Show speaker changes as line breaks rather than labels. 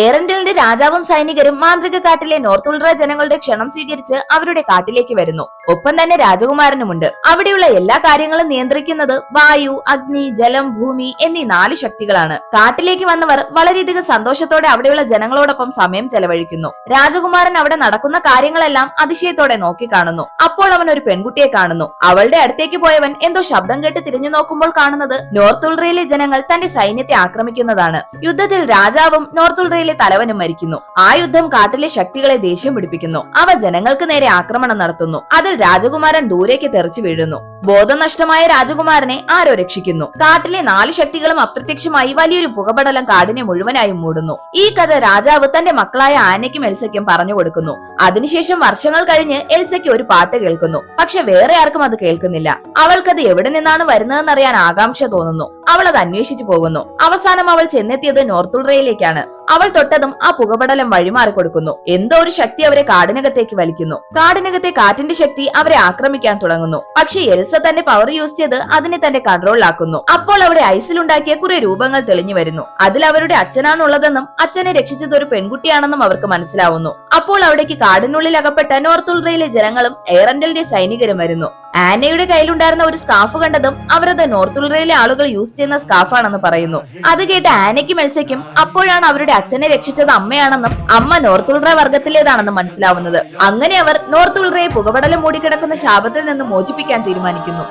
ഏറന്റലിന്റെ രാജാവും സൈനികരും മാന്ത്രിക കാട്ടിലെ നോർത്ത് ഉൾറ ജനങ്ങളുടെ ക്ഷണം സ്വീകരിച്ച് അവരുടെ കാട്ടിലേക്ക് വരുന്നു. ഒപ്പം തന്നെ രാജകുമാരനുമുണ്ട്. അവിടെയുള്ള എല്ലാ കാര്യങ്ങളും നിയന്ത്രിക്കുന്നത് വായു, അഗ്നി, ജലം, ഭൂമി എന്നീ 4 ശക്തികളാണ്. കാട്ടിലേക്ക് വന്നവർ വളരെയധികം സന്തോഷത്തോടെ അവിടെയുള്ള ജനങ്ങളോടൊപ്പം സമയം ചെലവഴിക്കുന്നു. രാജകുമാരൻ അവിടെ നടക്കുന്ന കാര്യങ്ങളെല്ലാം അതിശയത്തോടെ നോക്കിക്കാണുന്നു. അപ്പോൾ അവൻ ഒരു പെൺകുട്ടിയെ കാണുന്നു. അവളുടെ അടുത്തേക്ക് പോയവൻ എന്തോ ശബ്ദം കേട്ട് തിരിഞ്ഞു നോക്കുമ്പോൾ കാണുന്നത് നോർത്ത് ഉൾറയിലെ ജനങ്ങൾ തന്റെ സൈന്യത്തെ ആക്രമിക്കുന്നതാണ്. യുദ്ധത്തിൽ രാജാവും നോർത്ത് ഉൾറയിലെ തലവനും മരിക്കുന്നു. ആ യുദ്ധം കാട്ടിലെ ശക്തികളെ ദേഷ്യം പിടിപ്പിക്കുന്നു. അവ ജനങ്ങൾക്ക് നേരെ ആക്രമണം നടത്തുന്നു. അതിൽ രാജകുമാരൻ ദൂരേക്ക് തെറിച്ചു വീഴുന്നു. ബോധം നഷ്ടമായ രാജകുമാരനെ ആരോ രക്ഷിക്കുന്നു. കാട്ടിലെ 4 ശക്തികളും അപ്രത്യക്ഷമായി വലിയൊരു പുകപടലം കാടിനെ മുഴുവനായും മൂടുന്നു. ഈ കഥ രാജാവ് തന്റെ മക്കളായ ആനയ്ക്കും എൽസയ്ക്കും പറഞ്ഞു കൊടുക്കുന്നു. അതിനുശേഷം വർഷങ്ങൾ കഴിഞ്ഞ് എൽസയ്ക്ക് ഒരു പാട്ട് കേൾക്കുന്നു. പക്ഷെ വേറെ ആർക്കും അത് കേൾക്കുന്നില്ല. അവൾക്കത് എവിടെ നിന്നാണ് വരുന്നതെന്നറിയാൻ ആകാംക്ഷ തോന്നുന്നു. അവൾ അത് അന്വേഷിച്ചു പോകുന്നു. അവസാനം അവൾ ചെന്നെത്തിയത് നോർത്ത് ഉൾറയിലേക്കാണ്. അവൾ തൊട്ടതും ആ പുകപടലം വഴിമാറി കൊടുക്കുന്നു. എന്തോ ഒരു ശക്തി അവരെ കാടിനകത്തേക്ക് വലിക്കുന്നു. കാടിനകത്തെ കാറ്റിന്റെ ശക്തി അവരെ ആക്രമിക്കാൻ തുടങ്ങുന്നു. പക്ഷെ എൽസ തന്റെ പവർ യൂസ് ചെയ്ത് അതിനെ തന്റെ കൺട്രോളിലാക്കുന്നു. അപ്പോൾ അവിടെ ഐസിലുണ്ടാക്കിയ കുറെ രൂപങ്ങൾ തെളിഞ്ഞു വരുന്നു. അതിൽ അവരുടെ അച്ഛനാണുള്ളതെന്നും അച്ഛനെ രക്ഷിച്ചത് ഒരു പെൺകുട്ടിയാണെന്നും അവർക്ക് മനസ്സിലാവുന്നു. അപ്പോൾ അവിടേക്ക് കാടിനുള്ളിൽ അകപ്പെട്ട നോർത്ത് ഉൾറയിലെ ജനങ്ങളും ഏറന്റലിന്റെ സൈനികരും വരുന്നു. ആനയുടെ കയ്യിലുണ്ടായിരുന്ന ഒരു സ്കാഫ് കണ്ടതും അവരത് നോർത്ത് ഉൾറയിലെ ആളുകൾ യൂസ് ചെയ്യുന്ന സ്കാഫാണെന്ന് പറയുന്നു. അത് കേട്ട് ആനയ്ക്കും എൽസയ്ക്കും അപ്പോഴാണ് അവരുടെ അച്ഛനെ രക്ഷിച്ചത് അമ്മയാണെന്നും അമ്മ നോർത്ത് ഉൾറ വർഗത്തിലേതാണെന്നും മനസ്സിലാവുന്നത്. അങ്ങനെ അവർ നോർത്ത് ഉൾറയെ പുകപടലം മൂടിക്കിടക്കുന്ന ശാപത്തിൽ നിന്ന് മോചിപ്പിക്കാൻ തീരുമാനിക്കുന്നു.